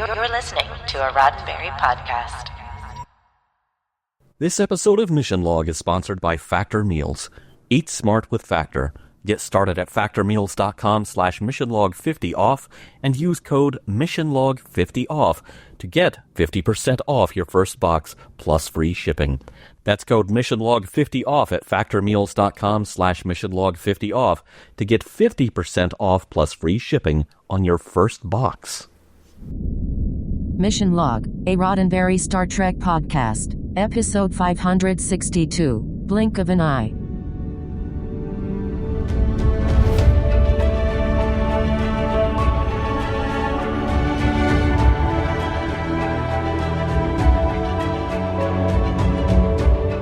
You're listening to a Roddenberry podcast. This episode of Mission Log is sponsored by Factor Meals. Eat smart with Factor. Get started at factormeals.com/missionlog50 off and use code missionlog50 off to get 50% off your first box plus free shipping. That's code missionlog50 off at factormeals.com/missionlog50 off to get 50% off plus free shipping on your first box. Mission Log, a Roddenberry Star Trek podcast, episode 562, Blink of an Eye.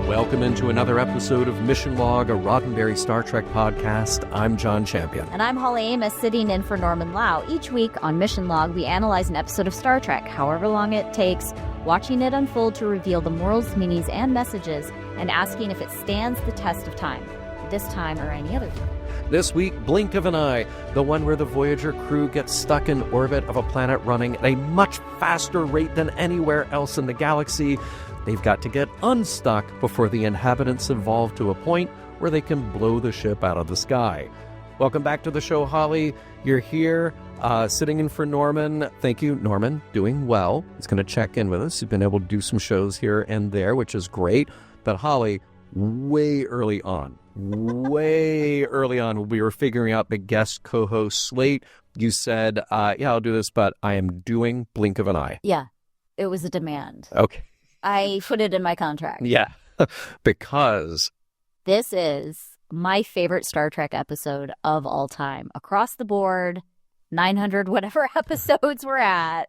Welcome into another episode of Mission Log, a Roddenberry Star Trek podcast. I'm John Champion. And I'm Holly Amos, sitting in for Norman Lau. Each week on Mission Log, we analyze an episode of Star Trek, however long it takes, watching it unfold to reveal the morals, meanings, and messages, and asking if it stands the test of time, this time or any other time. This week, Blink of an Eye, the one where the Voyager crew gets stuck in orbit of a planet running at a much faster rate than anywhere else in the galaxy. They've got to get unstuck before the inhabitants evolve to a point where they can blow the ship out of the sky. Welcome back to the show, Holly. You're here, sitting in for Norman. Thank you, Norman. Doing well. He's going to check in with us. He's been able to do some shows here and there, which is great. But Holly, way early on, when we were figuring out the guest co-host slate, you said, yeah, I'll do this, but I am doing Blink of an Eye. Yeah, it was a demand. Okay. I put it in my contract. Yeah, because this is my favorite Star Trek episode of all time. Across the board, 900 whatever episodes we're at,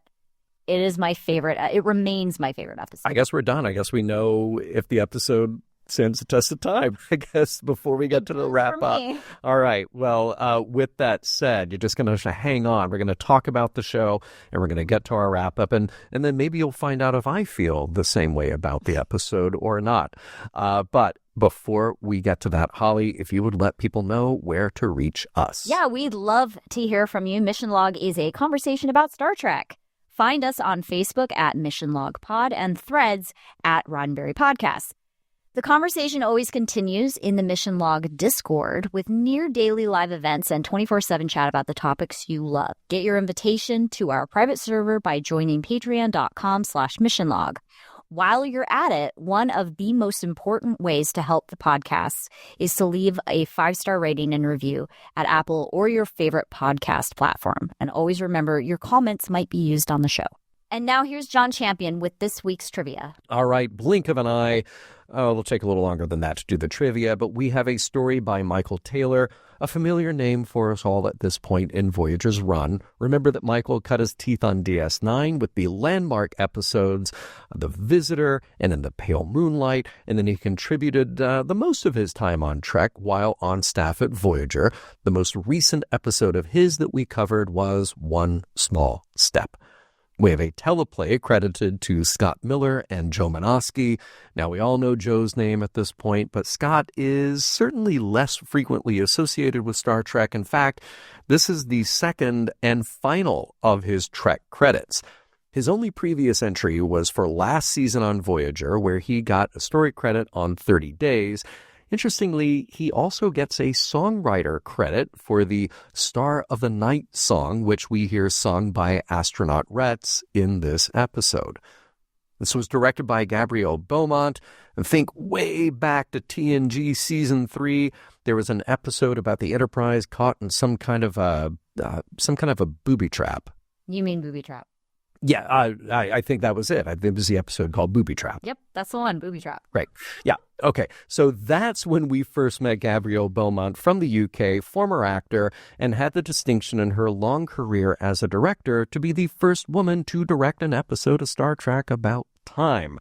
it is my favorite. It remains my favorite episode. I guess we're done. I guess we know if the episode stands the test of time, I guess, before we get to the wrap up. All right. Well, with that said, you're just going to hang on. We're going to talk about the show, and we're going to get to our wrap up, and then maybe you'll find out if I feel the same way about the episode or not. But before we get to that, Holly, if you would let people know where to reach us. Yeah, we'd love to hear from you. Mission Log is a conversation about Star Trek. Find us on Facebook at Mission Log Pod and Threads at Roddenberry Podcast. The conversation always continues in the Mission Log Discord with near daily live events and 24/7 chat about the topics you love. Get your invitation to our private server by joining patreon.com/missionlog. While you're at it, one of the most important ways to help the podcast is to leave a 5-star rating and review at Apple or your favorite podcast platform. And always remember, your comments might be used on the show. And now here's John Champion with this week's trivia. All right, Blink of an Eye. It'll take a little longer than that to do the trivia, but we have a story by Michael Taylor, a familiar name for us all at this point in Voyager's run. Remember that Michael cut his teeth on DS9 with the landmark episodes The Visitor and In the Pale Moonlight, and then he contributed the most of his time on Trek while on staff at Voyager. The most recent episode of his that we covered was One Small Step. We have a teleplay credited to Scott Miller and Joe Menosky. Now, we all know Joe's name at this point, but Scott is certainly less frequently associated with Star Trek. In fact, this is the second and final of his Trek credits. His only previous entry was for last season on Voyager, where he got a story credit on 30 Days. Interestingly, he also gets a songwriter credit for the Star of the Night song, which we hear sung by astronaut Retz in this episode. This was directed by Gabrielle Beaumont. And think way back to TNG Season 3. There was an episode about the Enterprise caught in some kind of a booby trap. You mean booby trap? Yeah, I think that was it. I think it was the episode called Booby Trap. Yep, that's the one, Booby Trap. Right. Yeah. Okay. So that's when we first met Gabrielle Beaumont from the UK, former actor, and had the distinction in her long career as a director to be the first woman to direct an episode of Star Trek about time.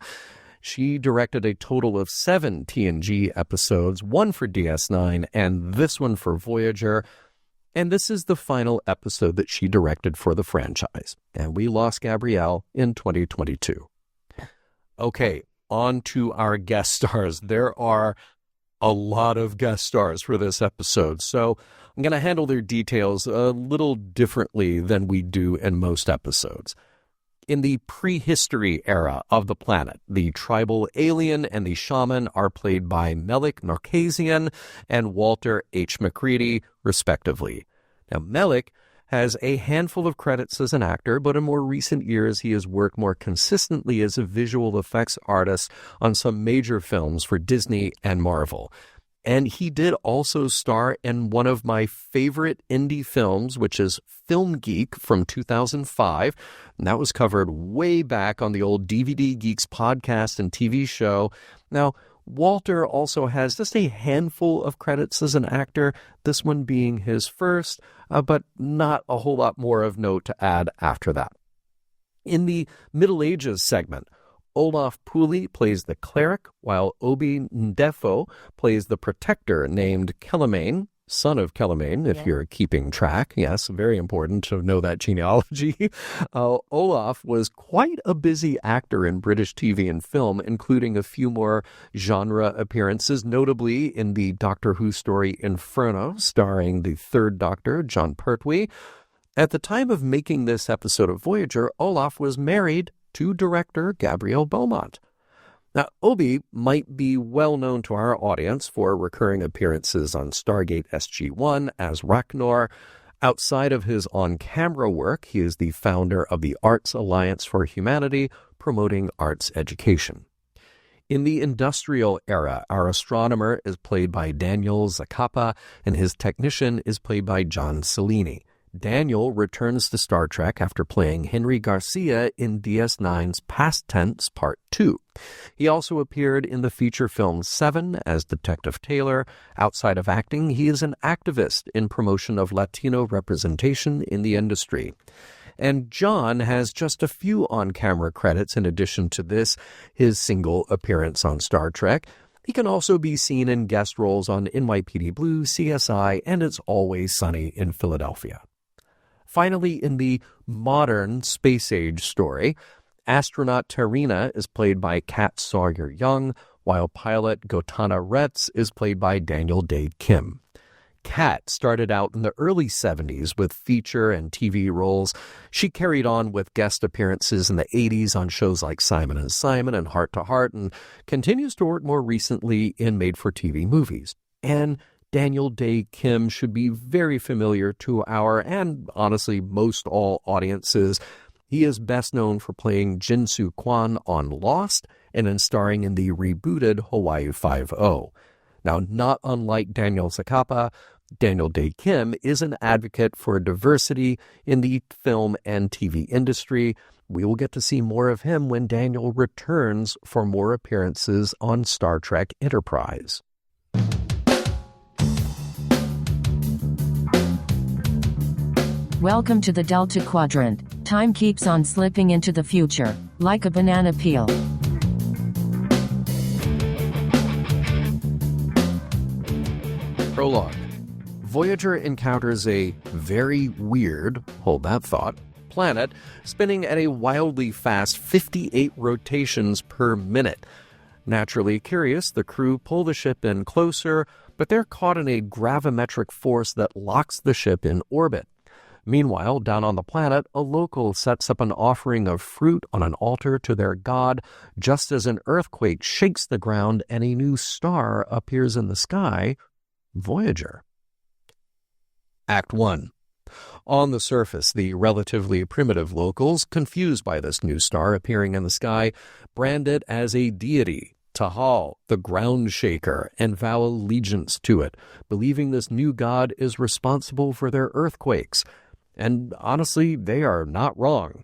She directed a total of 7 TNG episodes, 1 for DS9 and this one for Voyager. And this is the final episode that she directed for the franchise. And we lost Gabrielle in 2022. Okay, on to our guest stars. There are a lot of guest stars for this episode, so I'm going to handle their details a little differently than we do in most episodes. In the prehistory era of the planet, the tribal alien and the shaman are played by Melik Narkasian and Walter H. McCready, respectively. Now, Melik has a handful of credits as an actor, but in more recent years he has worked more consistently as a visual effects artist on some major films for Disney and Marvel. And he did also star in one of my favorite indie films, which is Film Geek from 2005. And that was covered way back on the old DVD Geeks podcast and TV show. Now, Walter also has just a handful of credits as an actor, this one being his first, but not a whole lot more of note to add after that. In the Middle Ages segment, Olaf Pooley plays the cleric, while Obi Ndefo plays the protector named Kelemane, son of Kelemane, if you're keeping track. Yes, very important to know that genealogy. Olaf was quite a busy actor in British TV and film, including a few more genre appearances, notably in the Doctor Who story Inferno, starring the third Doctor, John Pertwee. At the time of making this episode of Voyager, Olaf was married to director Gabrielle Beaumont. Now, Obi might be well known to our audience for recurring appearances on Stargate SG-1 as Ragnar. Outside of his on-camera work, he is the founder of the Arts Alliance for Humanity, promoting arts education. In the industrial era, our astronomer is played by Daniel Zacapa, and his technician is played by John Cellini. Daniel returns to Star Trek after playing Henry Garcia in DS9's Past Tense Part 2. He also appeared in the feature film Seven as Detective Taylor. Outside of acting, he is an activist in promotion of Latino representation in the industry. And John has just a few on-camera credits in addition to this, his single appearance on Star Trek. He can also be seen in guest roles on NYPD Blue, CSI, and It's Always Sunny in Philadelphia. Finally, in the modern space-age story, astronaut Tarina is played by Kat Sawyer-Young, while pilot Gotana Retz is played by Daniel Day Kim. Kat started out in the early 70s with feature and TV roles. She carried on with guest appearances in the 80s on shows like Simon & Simon and Heart to Heart, and continues to work more recently in made-for-TV movies. And Daniel Day Kim should be very familiar to our, and honestly most all audiences. He is best known for playing Jin-Soo Kwon on Lost and in starring in the rebooted Hawaii Five-0. Now, not unlike Daniel Zacapa, Daniel Day Kim is an advocate for diversity in the film and TV industry. We will get to see more of him when Daniel returns for more appearances on Star Trek Enterprise. Welcome to the Delta Quadrant. Time keeps on slipping into the future, like a banana peel. Prologue. Voyager encounters a very weird, hold that thought, planet spinning at a wildly fast 58 rotations per minute. Naturally curious, the crew pull the ship in closer, but they're caught in a gravimetric force that locks the ship in orbit. Meanwhile, down on the planet, a local sets up an offering of fruit on an altar to their god, just as an earthquake shakes the ground and a new star appears in the sky, Voyager. Act 1. On the surface, the relatively primitive locals, confused by this new star appearing in the sky, brand it as a deity, Tahal, the ground shaker, and vow allegiance to it, believing this new god is responsible for their earthquakes. And honestly, they are not wrong.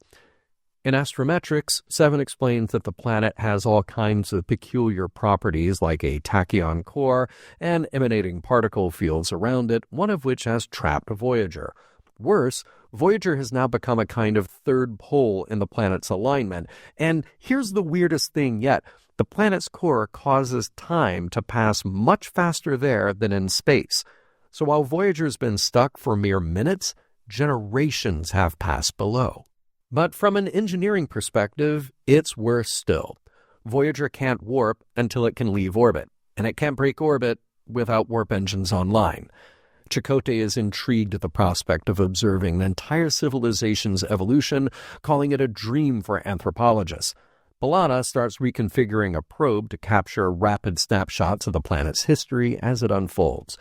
In astrometrics, Seven explains that the planet has all kinds of peculiar properties like a tachyon core and emanating particle fields around it, one of which has trapped Voyager. Worse, Voyager has now become a kind of third pole in the planet's alignment. And here's the weirdest thing yet. The planet's core causes time to pass much faster there than in space. So while Voyager's been stuck for mere minutes, generations have passed below. But from an engineering perspective, it's worse still. Voyager can't warp until it can leave orbit, and it can't break orbit without warp engines online. Chakotay is intrigued at the prospect of observing an entire civilization's evolution, calling it a dream for anthropologists. B'Elanna starts reconfiguring a probe to capture rapid snapshots of the planet's history as it unfolds.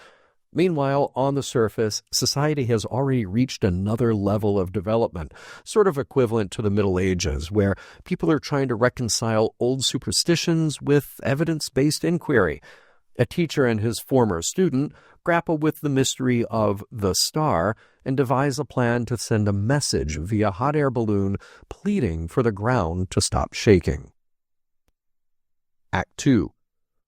Meanwhile, on the surface, society has already reached another level of development, sort of equivalent to the Middle Ages, where people are trying to reconcile old superstitions with evidence-based inquiry. A teacher and his former student grapple with the mystery of the star and devise a plan to send a message via hot air balloon pleading for the ground to stop shaking. Act 2.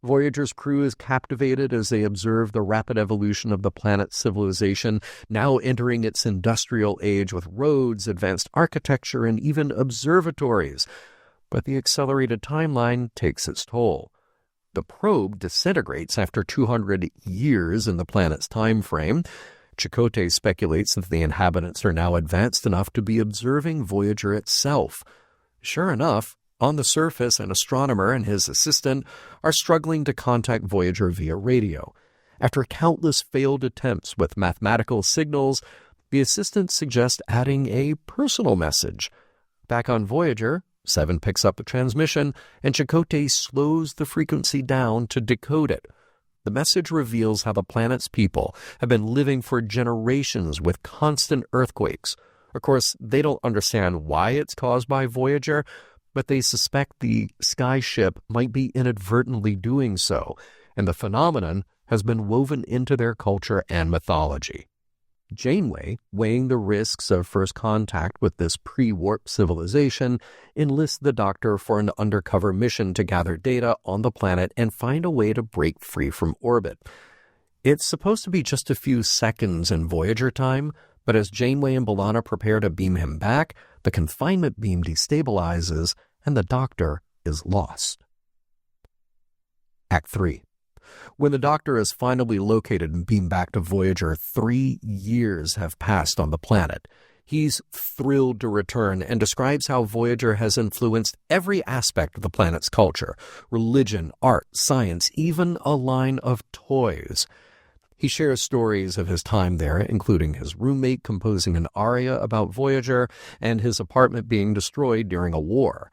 Voyager's crew is captivated as they observe the rapid evolution of the planet's civilization, now entering its industrial age with roads, advanced architecture, and even observatories. But the accelerated timeline takes its toll. The probe disintegrates after 200 years in the planet's time frame. Chakotay speculates that the inhabitants are now advanced enough to be observing Voyager itself. Sure enough, on the surface, an astronomer and his assistant are struggling to contact Voyager via radio. After countless failed attempts with mathematical signals, the assistant suggests adding a personal message. Back on Voyager, Seven picks up the transmission, and Chakotay slows the frequency down to decode it. The message reveals how the planet's people have been living for generations with constant earthquakes. Of course, they don't understand why it's caused by Voyager, but they suspect the sky ship might be inadvertently doing so, and the phenomenon has been woven into their culture and mythology. Janeway, weighing the risks of first contact with this pre-warp civilization, enlists the Doctor for an undercover mission to gather data on the planet and find a way to break free from orbit. It's supposed to be just a few seconds in Voyager time, but as Janeway and B'Elanna prepare to beam him back, the confinement beam destabilizes and the Doctor is lost. Act 3. When the Doctor is finally located and beamed back to Voyager, 3 years have passed on the planet. He's thrilled to return and describes how Voyager has influenced every aspect of the planet's culture: religion, art, science, even a line of toys. He shares stories of his time there, including his roommate composing an aria about Voyager and his apartment being destroyed during a war.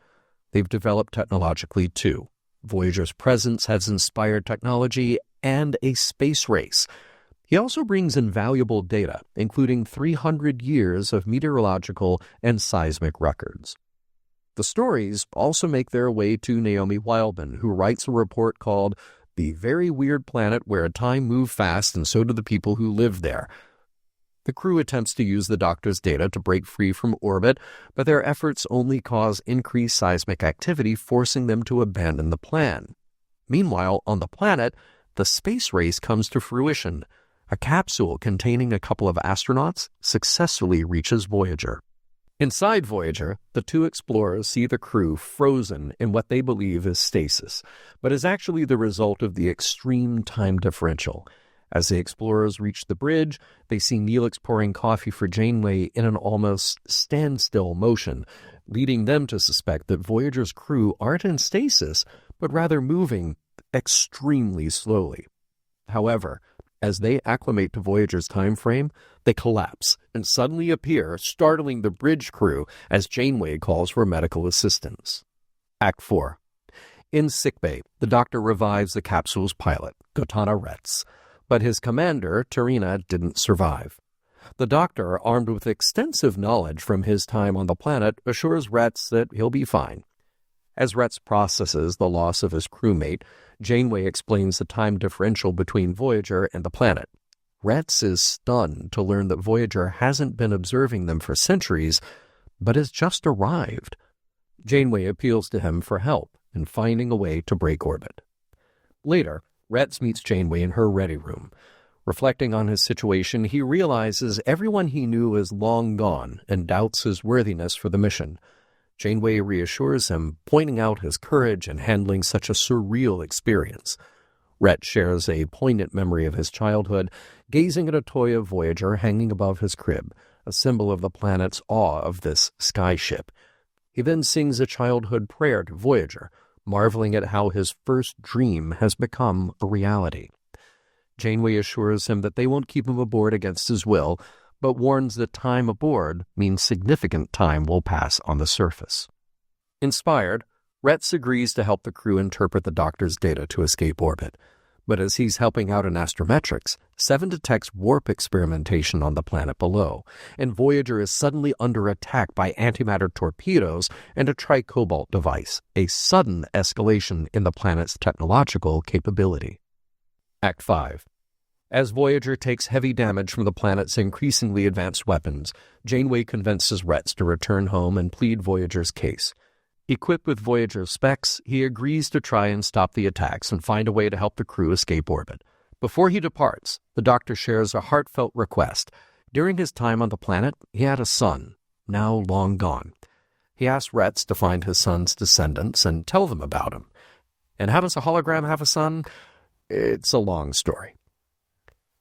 They've developed technologically, too. Voyager's presence has inspired technology and a space race. He also brings invaluable data, including 300 years of meteorological and seismic records. The stories also make their way to Naomi Wildman, who writes a report called "The Very Weird Planet Where Time Moved Fast and So Did the People Who Lived There." The crew attempts to use the Doctor's data to break free from orbit, but their efforts only cause increased seismic activity, forcing them to abandon the plan. Meanwhile, on the planet, the space race comes to fruition. A capsule containing a couple of astronauts successfully reaches Voyager. Inside Voyager, the two explorers see the crew frozen in what they believe is stasis, but is actually the result of the extreme time differential. As the explorers reach the bridge, they see Neelix pouring coffee for Janeway in an almost standstill motion, leading them to suspect that Voyager's crew aren't in stasis, but rather moving extremely slowly. However, as they acclimate to Voyager's time frame, they collapse and suddenly appear, startling the bridge crew as Janeway calls for medical assistance. Act 4. In sickbay, the Doctor revives the capsule's pilot, Gotana Retz, but his commander, Tarina, didn't survive. The Doctor, armed with extensive knowledge from his time on the planet, assures Retz that he'll be fine. As Retz processes the loss of his crewmate, Janeway explains the time differential between Voyager and the planet. Retz is stunned to learn that Voyager hasn't been observing them for centuries, but has just arrived. Janeway appeals to him for help in finding a way to break orbit. Later, Retz meets Janeway in her ready room. Reflecting on his situation, he realizes everyone he knew is long gone and doubts his worthiness for the mission. Janeway reassures him, pointing out his courage in handling such a surreal experience. Retz shares a poignant memory of his childhood, gazing at a toy of Voyager hanging above his crib, a symbol of the planet's awe of this sky ship. He then sings a childhood prayer to Voyager, marveling at how his first dream has become a reality. Janeway assures him that they won't keep him aboard against his will, but warns that time aboard means significant time will pass on the surface. Inspired, Retz agrees to help the crew interpret the Doctor's data to escape orbit. But as he's helping out in astrometrics, Seven detects warp experimentation on the planet below, and Voyager is suddenly under attack by antimatter torpedoes and a tricobalt device, a sudden escalation in the planet's technological capability. Act 5. As Voyager takes heavy damage from the planet's increasingly advanced weapons, Janeway convinces Retz to return home and plead Voyager's case. Equipped with Voyager's specs, he agrees to try and stop the attacks and find a way to help the crew escape orbit. Before he departs, the Doctor shares a heartfelt request. During his time on the planet, he had a son, now long gone. He asks Retz to find his son's descendants and tell them about him. And how does a hologram have a son? It's a long story.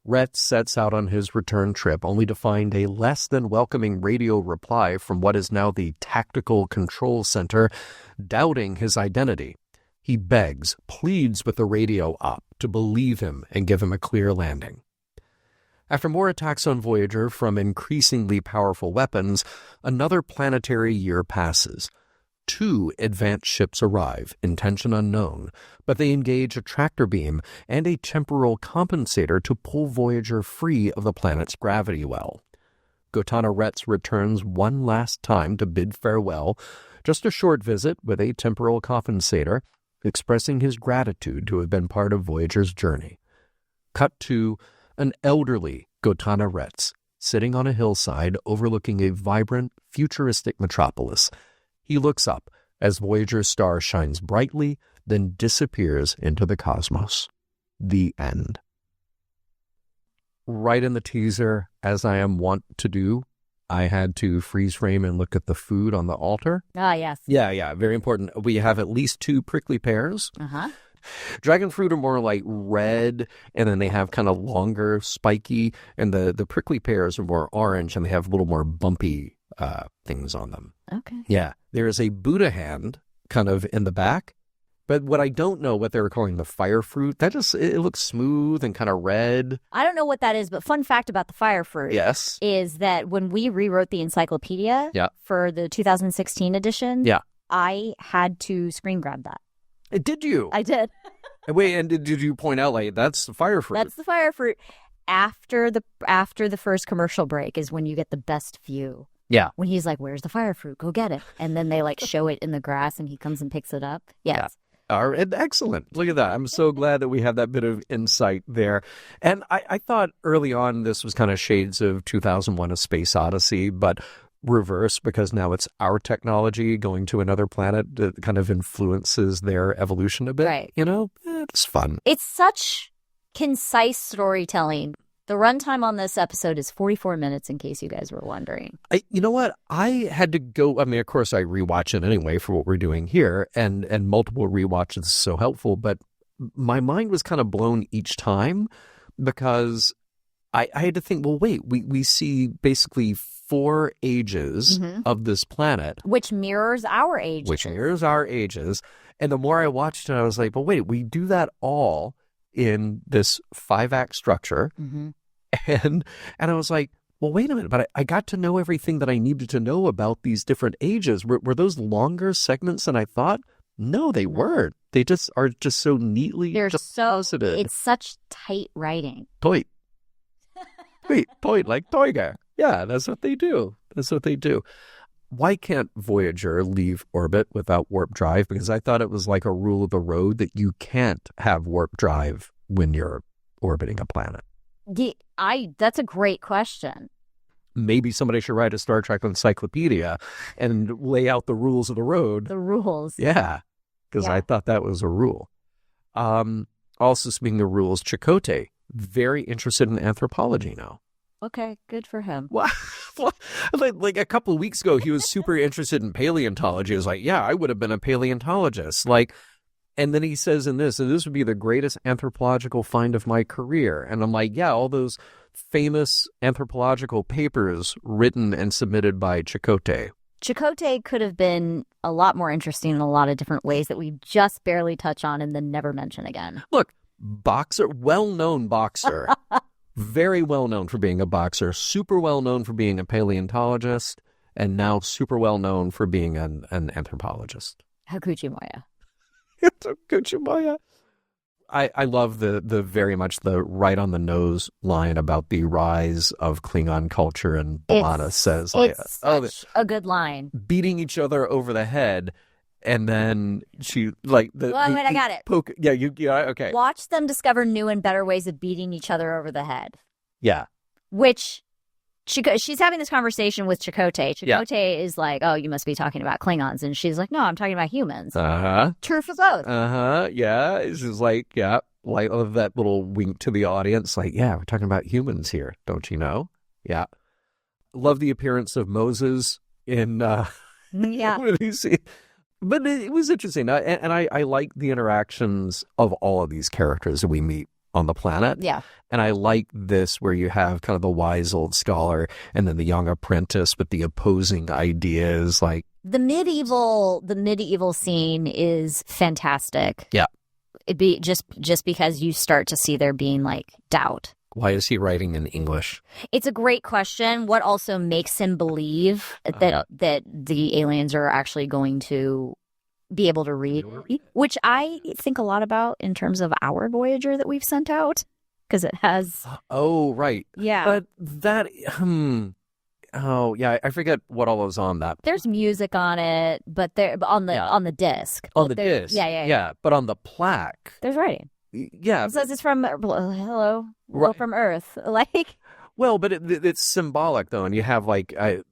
Retz sets out on his return trip only to find a less than welcoming radio reply from what is now the Tactical Control Center, doubting his identity. He begs, pleads with the radio op to believe him and give him a clear landing. After more attacks on Voyager from increasingly powerful weapons, another planetary year passes. 2 advanced ships arrive, intention unknown, but they engage a tractor beam and a temporal compensator to pull Voyager free of the planet's gravity well. Gotana Retz returns one last time to bid farewell, just a short visit with a temporal compensator, expressing his gratitude to have been part of Voyager's journey. Cut to an elderly Gotana Retz, sitting on a hillside overlooking a vibrant, futuristic metropolis. He looks up as Voyager's star shines brightly, then disappears into the cosmos. The end. Right in the teaser, as I am wont to do, I had to freeze frame and look at the food on the altar. Ah, yes. Yeah, very important. We have at least 2 prickly pears. Uh-huh. Dragon fruit are more like red, and then they have kind of longer, spiky, and the prickly pears are more orange, and they have a little more bumpy things on them. Okay. Yeah. There is a Buddha hand kind of in the back, but what I don't know what they were calling the fire fruit, it looks smooth and kind of red. I don't know what that is, but fun fact about the fire fruit is that when we rewrote the encyclopedia for the 2016 edition, I had to screen grab that. Did you? I did. Wait, and did you point out, like, that's the fire fruit? That's the fire fruit. After the first commercial break is when you get the best view. Yeah. When he's like, where's the fire fruit? Go get it. And then they like show it in the grass and he comes and picks it up. Yes. Yeah. All right. Excellent. Look at that. I'm so glad that we have that bit of insight there. And I thought early on this was kind of shades of 2001: A Space Odyssey, but reverse, because now it's our technology going to another planet that kind of influences their evolution a bit. Right. You know, it's fun. It's such concise storytelling. The runtime on this episode is 44 minutes, in case you guys were wondering. You know what? I had to go. I mean, of course, I rewatch it anyway for what we're doing here, and multiple rewatches is so helpful. But my mind was kind of blown each time because I had to think, well, wait, we see basically 4 ages of this planet. Which mirrors our ages. And the more I watched it, I was like, well, wait, we do that all in this 5-act structure. And I was like, well, wait a minute, but I got to know everything that I needed to know about these different ages. Were those longer segments than I thought? No, they weren't. They just are just so neatly deposited. It's such tight writing. Toy, like Toyga. Yeah, that's what they do. Why can't Voyager leave orbit without warp drive? Because I thought it was like a rule of the road that you can't have warp drive when you're orbiting a planet. That's a great question. Maybe somebody should write a Star Trek encyclopedia and lay out the rules of the road. The rules. Yeah, because I thought that was a rule. Also, speaking of rules, Chakotay, very interested in anthropology now. Okay, good for him. Well, like a couple of weeks ago, he was super interested in paleontology. He was like, yeah, I would have been a paleontologist. And then he says in this, and this would be the greatest anthropological find of my career. And I'm like, yeah, all those famous anthropological papers written and submitted by Chakotay. Chakotay could have been a lot more interesting in a lot of different ways that we just barely touch on and then never mention again. Look, boxer, well-known boxer, very well known for being a boxer, super well known for being a paleontologist, and now super well known for being an anthropologist. Hakuchi Moya. Hakuchi Moya. I love the very much the right on the nose line about the rise of Klingon culture, and B'Elanna says, it's such a good line. Beating each other over the head, and then she like the. Well, wait, I got it. Okay. Watch them discover new and better ways of beating each other over the head. Yeah. Which she's having this conversation with Chakotay. Chakotay is like, "Oh, you must be talking about Klingons," and she's like, "No, I'm talking about humans." True for both. Yeah. It's just like, yeah, like of that little wink to the audience, like, yeah, we're talking about humans here, don't you know? Yeah. Love the appearance of Moses in. Yeah. But it was interesting, and I like the interactions of all of these characters that we meet on the planet. Yeah. And I like this where you have kind of the wise old scholar and then the young apprentice, but the opposing ideas. Like the medieval scene is fantastic. Yeah. It'd be just because you start to see there being like doubt. Why is he writing in English? It's a great question. What also makes him believe that the aliens are actually going to be able to read, which I think a lot about in terms of our Voyager that we've sent out, because it has. Oh, right. Yeah. But that. Oh, yeah. I forget what all was on that. There's music on it, but there on the disc. On the disc. Yeah. But on the plaque, there's writing. Yeah. It says it's from hello from Earth. Like. Well, but it's symbolic though, and you have like a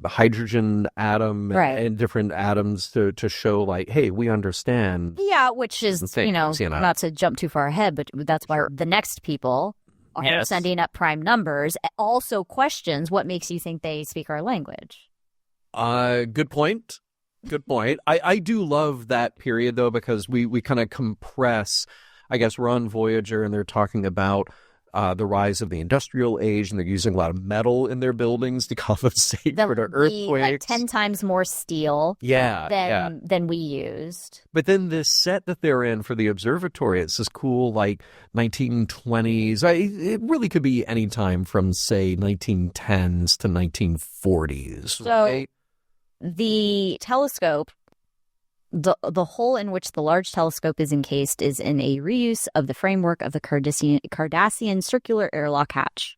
hydrogen atom and different atoms to show like, hey, we understand. Yeah, which is things, not to jump too far ahead, but that's why the next people are sending up prime numbers. Also questions what makes you think they speak our language. Good point. I do love that period though, because we kind of compress. I guess we're on Voyager and they're talking about the rise of the industrial age, and they're using a lot of metal in their buildings to compensate for the earthquakes. Like 10 times more steel than we used. But then this set that they're in for the observatory, it's this cool, like, 1920s. It really could be any time from, say, 1910s to 1940s. So right? The telescope... The hole in which the large telescope is encased is in a reuse of the framework of the Cardassian circular airlock hatch.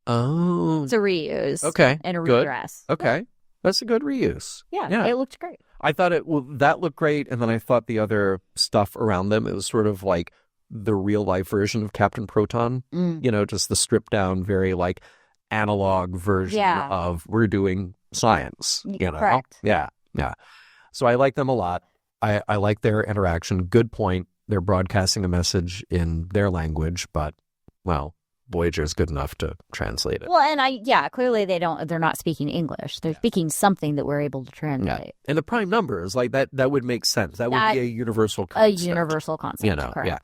Oh. It's a reuse. Okay. And a redress. Okay. Yeah. That's a good reuse. Yeah. It looked great. I thought that looked great, and then I thought the other stuff around them, it was sort of like the real-life version of Captain Proton. Just the stripped-down, very, like, analog version of we're doing science. Correct. Yeah. So I like them a lot. I like their interaction. Good point. They're broadcasting a message in their language, but, well, Voyager is good enough to translate it. Well, and clearly they're not speaking English. They're speaking something that we're able to translate. Yeah. And the prime numbers, like that would make sense. That would be a universal concept. A universal concept, correct. Yeah.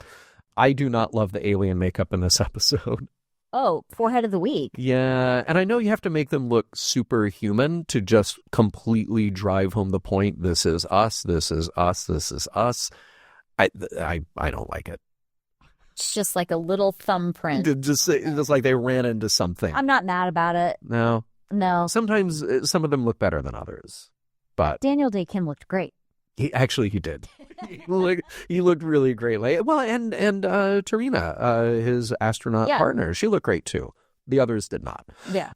I do not love the alien makeup in this episode. Oh, forehead of the week. Yeah, and I know you have to make them look superhuman to just completely drive home the point. This is us. This is us. This is us. I don't like it. It's just like a little thumbprint. Just like they ran into something. I'm not mad about it. No. Sometimes some of them look better than others, but Daniel Day Kim looked great. He did. He looked really great. Well, and Tarina, his astronaut partner, she looked great too. The others did not. Yeah.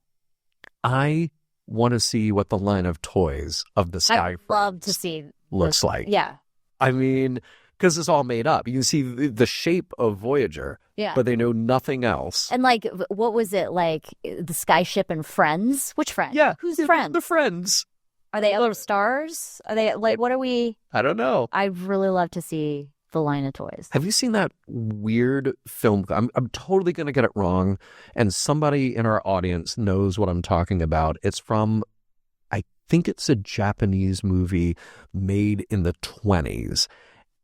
I want to see what the line of toys of the Sky I'd love to see looks like. Yeah. I mean, because it's all made up. You can see the shape of Voyager, but they know nothing else. And like, what was it like? The Skyship and Friends? Which Friends? Yeah. Who's Friends? The Friends. Are they other stars? Are they like, what are we? I don't know. I'd really love to see the line of toys. Have you seen that weird film? I'm totally going to get it wrong. And somebody in our audience knows what I'm talking about. It's from, I think it's a Japanese movie made in the 1920s.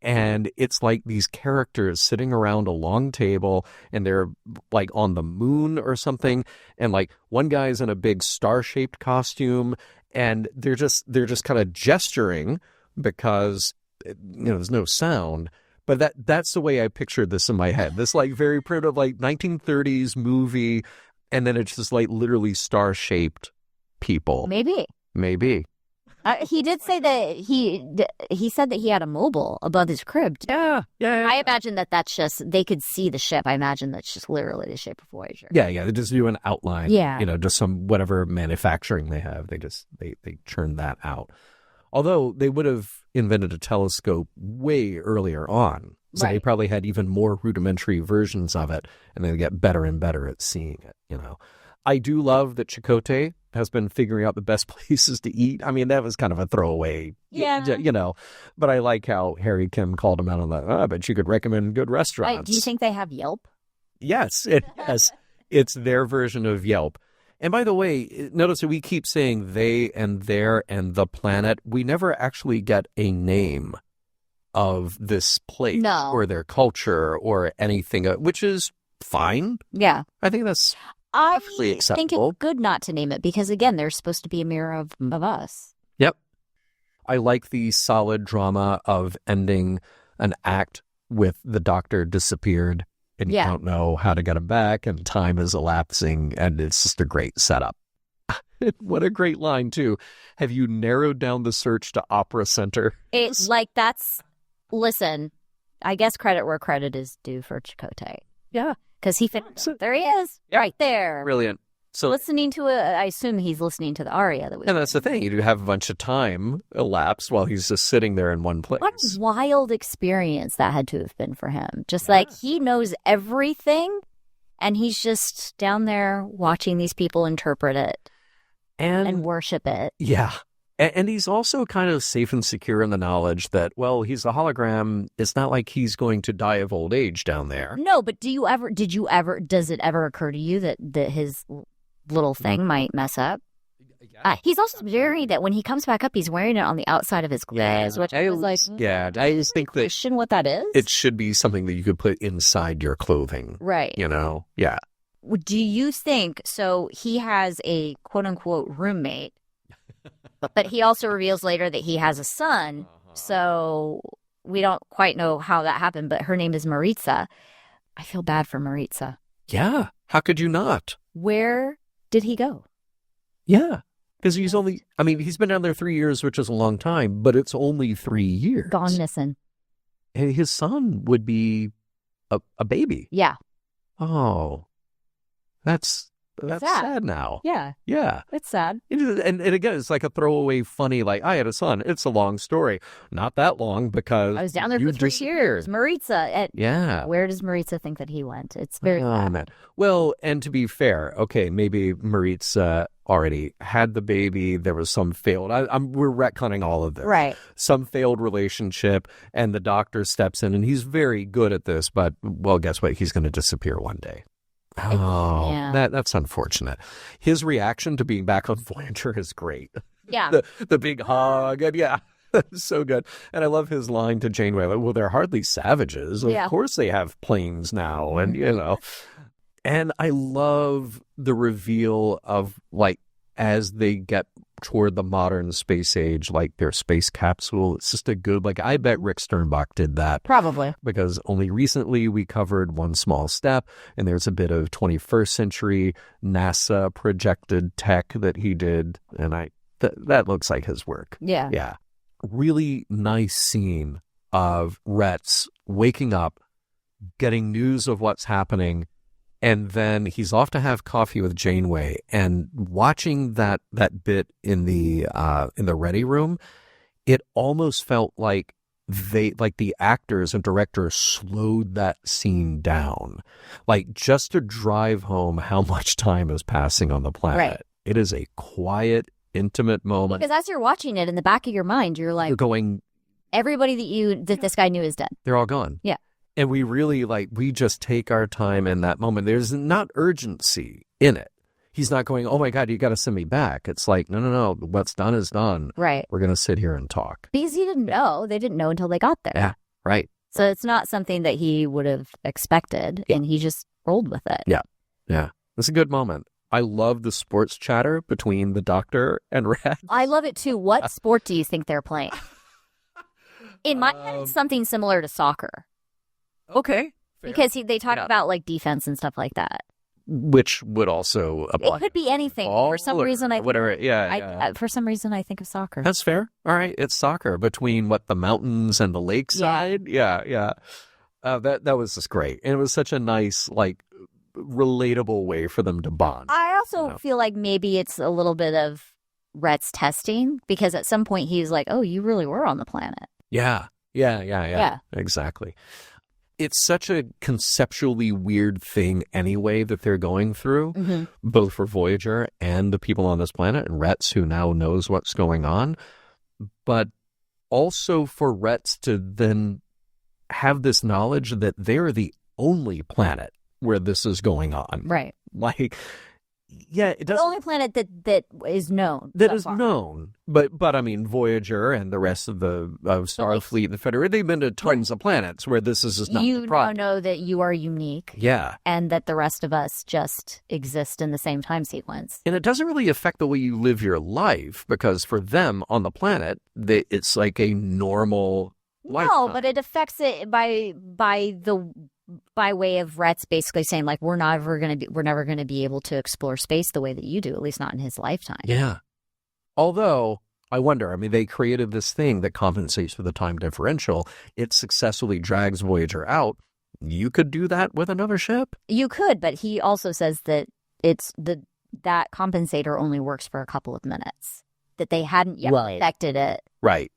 And it's like these characters sitting around a long table and they're like on the moon or something. And like one guy's in a big star-shaped costume. And they're just kind of gesturing because there's no sound, But that's the way I pictured this in my head. This like very primitive, like 1930s movie, and then it's just like literally star-shaped people. Maybe. He did say that he said that he had a mobile above his crib. Yeah. I imagine that's just, they could see the ship. I imagine that's just literally the shape of Voyager. Yeah. They just do an outline. Yeah. Just some whatever manufacturing they have. They churn that out. Although they would have invented a telescope way earlier on. So They probably had even more rudimentary versions of it, and they get better and better at seeing it, I do love that Chakotay has been figuring out the best places to eat. I mean, that was kind of a throwaway, but I like how Harry Kim called him out on that. I bet you could recommend good restaurants. Do you think they have Yelp? Yes, it has. It's their version of Yelp. And by the way, notice that we keep saying they and their and the planet. We never actually get a name of this place or their culture or anything, which is fine. Yeah. I think that's I acceptable. think it's good not to name it because, again, they're supposed to be a mirror of us. Yep. I like the solid drama of ending an act with the doctor disappeared and you don't know how to get him back and time is elapsing and it's just a great setup. What a great line, too. Have you narrowed down the search to Opera Center? It's listen, I guess credit where credit is due for Chakotay. Yeah. Because he finished. There he is, right there. Brilliant. So listening to I assume he's listening to the aria that we. And that's the thing. You do have a bunch of time elapsed while he's just sitting there in one place. What a wild experience that had to have been for him. Just like he knows everything, and he's just down there watching these people interpret it and worship it. Yeah. And he's also kind of safe and secure in the knowledge that, well, he's a hologram. It's not like he's going to die of old age down there. No, but does it ever occur to you that his little thing might mess up? He's also wearing that when he comes back up, he's wearing it on the outside of his clothes, which I was like, I just think that question what that is. It should be something that you could put inside your clothing. Right. Yeah. Do you think, so he has a quote unquote roommate, but he also reveals later that he has a son. So we don't quite know how that happened, but her name is Maritza. I feel bad for Maritza. Yeah. How could you not? Where did he go? Yeah. Because he's been down there 3 years, which is a long time, but it's only 3 years. Gone missing. And his son would be a baby. Yeah. Oh, that's sad now. Yeah. Yeah. It's sad. And again, it's like a throwaway funny, like, I had a son. It's a long story. Not that long because I was down there for 3 years. Maritza. Yeah. Where does Maritza think that he went? It's very sad. Man. Well, and to be fair, okay, maybe Maritza already had the baby. There was some failed. We're retconning all of this. Right. Some failed relationship, and the doctor steps in, and he's very good at this. But well, guess what? He's going to disappear one day. Oh, yeah. That's unfortunate. His reaction to being back on Voyager is great. Yeah. The big hug, and that's so good. And I love his line to Janeway, like, well, they're hardly savages. Of course they have planes now, and And I love the reveal of, like, as they get toward the modern space age, like their space capsule. It's just a good, like, I bet Rick Sternbach did that. Probably. Because only recently we covered One Small Step, and there's a bit of 21st century NASA projected tech that he did. And that looks like his work. Yeah. Yeah. Really nice scene of Retz waking up, getting news of what's happening, and then he's off to have coffee with Janeway, and watching that bit in the ready room, it almost felt like the actors and directors slowed that scene down, like just to drive home how much time is passing on the planet. Right. It is a quiet, intimate moment. Because as you're watching it in the back of your mind, you're like, everybody that this guy knew is dead. They're all gone. Yeah. And we really, we just take our time in that moment. There's not urgency in it. He's not going, oh my God, you got to send me back. It's like, no. What's done is done. Right. We're going to sit here and talk. Because he didn't know. They didn't know until they got there. Yeah. Right. So it's not something that he would have expected. Yeah. And he just rolled with it. Yeah. Yeah. It's a good moment. I love the sports chatter between the doctor and Red. I love it too. What sport do you think they're playing? In my head, it's something similar to soccer. Okay. Fair. Because they talk about like defense and stuff like that. Which would also apply. It could be anything. For some reason, whatever. For some reason, I think of soccer. That's fair. All right, it's soccer between the mountains and the lakeside. Yeah. That was just great, and it was such a nice, like, relatable way for them to bond. I also feel like maybe it's a little bit of Rhett's testing, because at some point he's like, "Oh, you really were on the planet." Yeah. Exactly. It's such a conceptually weird thing anyway that they're going through, both for Voyager and the people on this planet, and Rhetz, who now knows what's going on, but also for Rhetz to then have this knowledge that they're the only planet where this is going on. Right. Like, yeah, it does. The only planet that is known. That is known. But I mean, Voyager and the rest of the Starfleet and the Federation, they've been to tons of planets where this is just not the problem. You know that you are unique. Yeah. And that the rest of us just exist in the same time sequence. And it doesn't really affect the way you live your life, because for them on the planet, it's like a normal lifetime. No, but it affects it by way of Rhetz basically saying, like, we're never going to be able to explore space the way that you do, at least not in his lifetime. Yeah. Although, I wonder, I mean, they created this thing that compensates for the time differential. It successfully drags Voyager out. You could do that with another ship? You could, but he also says that that compensator only works for a couple of minutes, that they hadn't yet perfected it. Right.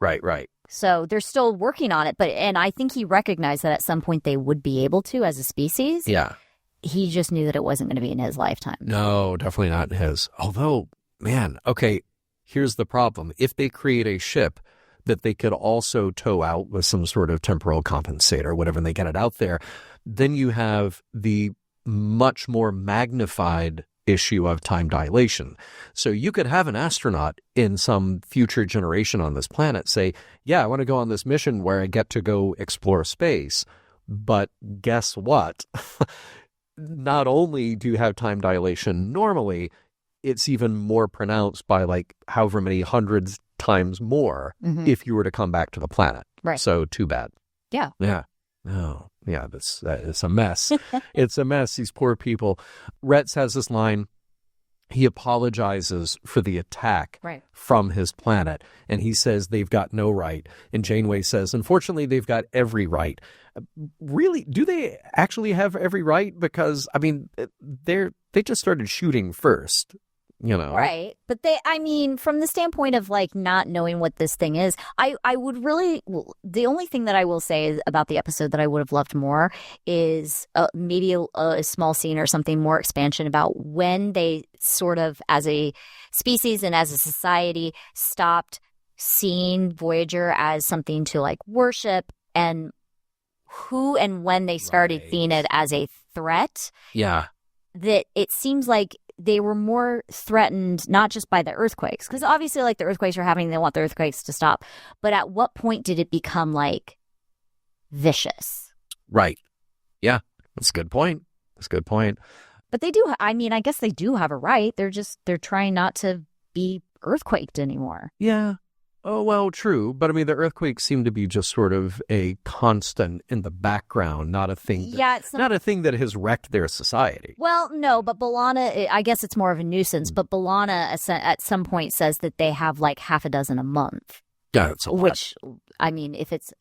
So they're still working on it, and I think he recognized that at some point they would be able to as a species. Yeah. He just knew that it wasn't going to be in his lifetime. No, definitely not in his. Although, man, okay, here's the problem. If they create a ship that they could also tow out with some sort of temporal compensator, whatever, and they get it out there, then you have the much more magnified issue of time dilation. So you could have an astronaut in some future generation on this planet say, yeah, I want to go on this mission where I get to go explore space. But guess what? Not only do you have time dilation normally, it's even more pronounced by like however many hundreds times more if you were to come back to the planet. Right. So too bad. Yeah. Yeah. Oh, yeah, it's a mess. It's a mess, these poor people. Rhetz has this line. He apologizes for the attack from his planet, and he says they've got no right. And Janeway says, unfortunately, they've got every right. Really, do they actually have every right? Because, I mean, they just started shooting first. You know. Right. But from the standpoint of like not knowing what this thing is, I would really, the only thing that I will say is about the episode that I would have loved more is maybe a small scene or something more expansion about when they sort of as a species and as a society stopped seeing Voyager as something to like worship, and who and when they started seeing it as a threat. Yeah. That it seems like they were more threatened, not just by the earthquakes, because obviously, like, the earthquakes are happening, they want the earthquakes to stop. But at what point did it become, like, vicious? Right. Yeah, that's a good point. But they do, I guess they do have a right. They're trying not to be earthquaked anymore. Yeah. Oh, well, true. But I mean, the earthquakes seem to be just sort of a constant in the background, not a thing not a thing that has wrecked their society. Well, no, but B'Elanna, I guess it's more of a nuisance, but B'Elanna at some point says that they have like half a dozen a month. Yeah, that's a lot. Which, I mean, if it's,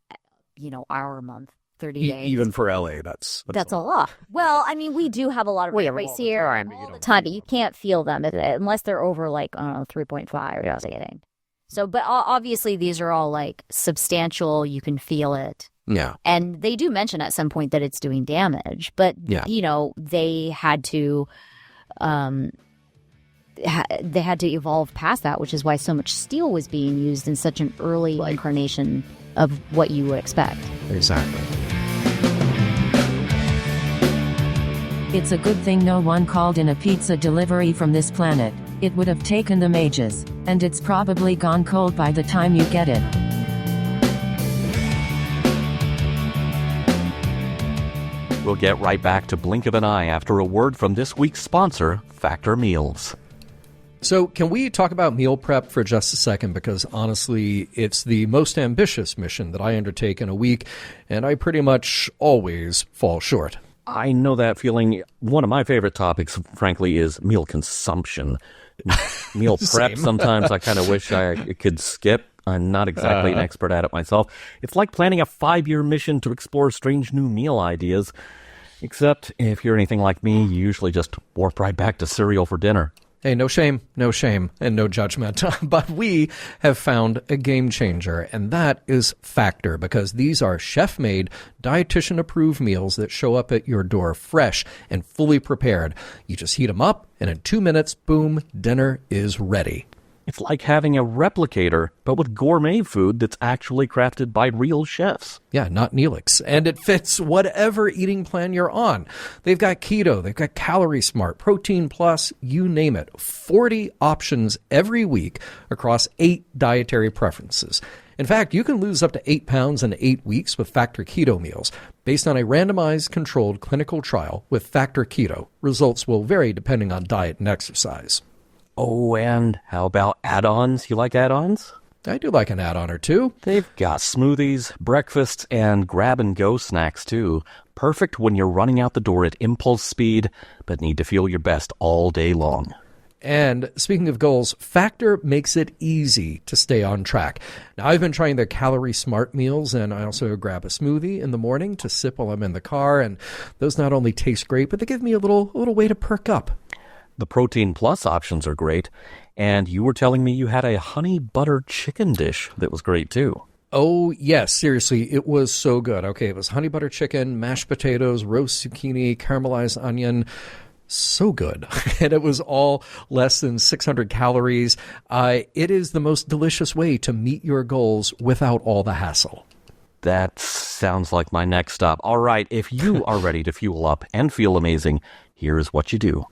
our month, 30 days. Even for LA, that's a lot. Well, I mean, we do have a lot of earthquakes here all the time, but you can't feel them unless they're over like, 3.5 or something. So, but obviously these are all like substantial. You can feel it. Yeah. And they do mention at some point that it's doing damage, but they had to, they had to evolve past that, which is why so much steel was being used in such an early incarnation of what you would expect. Exactly. It's a good thing no one called in a pizza delivery from this planet. It would have taken them ages, and it's probably gone cold by the time you get it. We'll get right back to Blink of an Eye after a word from this week's sponsor, Factor Meals. So can we talk about meal prep for just a second? Because honestly, it's the most ambitious mission that I undertake in a week, and I pretty much always fall short. I know that feeling. One of my favorite topics, frankly, is meal consumption. Meal prep, sometimes I kind of wish I could skip. I'm not exactly an expert at it myself. It's like planning a 5-year mission to explore strange new meal ideas. Except if you're anything like me, you usually just warp right back to cereal for dinner. Hey, no shame, and no judgment. But we have found a game changer, and that is Factor, because these are chef-made, dietitian-approved meals that show up at your door fresh and fully prepared. You just heat them up, and in 2 minutes, boom, dinner is ready. It's like having a replicator, but with gourmet food that's actually crafted by real chefs. Yeah, not Neelix. And it fits whatever eating plan you're on. They've got keto, they've got calorie smart, protein plus, you name it. 40 options every week across 8 dietary preferences. In fact, you can lose up to 8 pounds in 8 weeks with Factor Keto meals. Based on a randomized controlled clinical trial with Factor Keto, results will vary depending on diet and exercise. Oh, and how about add-ons? You like add-ons? I do like an add-on or two. They've got smoothies, breakfasts, and grab-and-go snacks, too. Perfect when you're running out the door at impulse speed, but need to feel your best all day long. And speaking of goals, Factor makes it easy to stay on track. Now, I've been trying their calorie smart meals, and I also grab a smoothie in the morning to sip while I'm in the car, and those not only taste great, but they give me a little way to perk up. The Protein Plus options are great, and you were telling me you had a honey butter chicken dish that was great, too. Oh, yes, seriously, it was so good. Okay, it was honey butter chicken, mashed potatoes, roast zucchini, caramelized onion. So good. And it was all less than 600 calories. It is the most delicious way to meet your goals without all the hassle. That sounds like my next stop. All right, if you are ready to fuel up and feel amazing, here's what you do.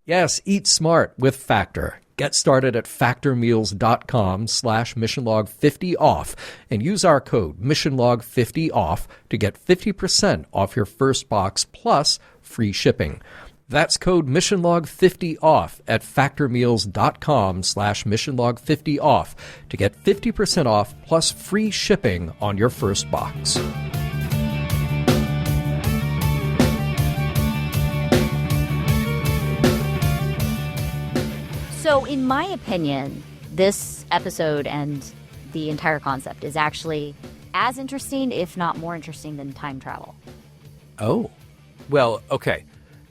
Yes, eat smart with Factor. Get started at factormeals.com/missionlog50off and use our code missionlog50off to get 50% off your first box plus free shipping. That's code missionlog50off at factormeals.com/missionlog50off to get 50% off plus free shipping on your first box. So, in my opinion, this episode and the entire concept is actually as interesting, if not more interesting, than time travel. Oh. Well, okay.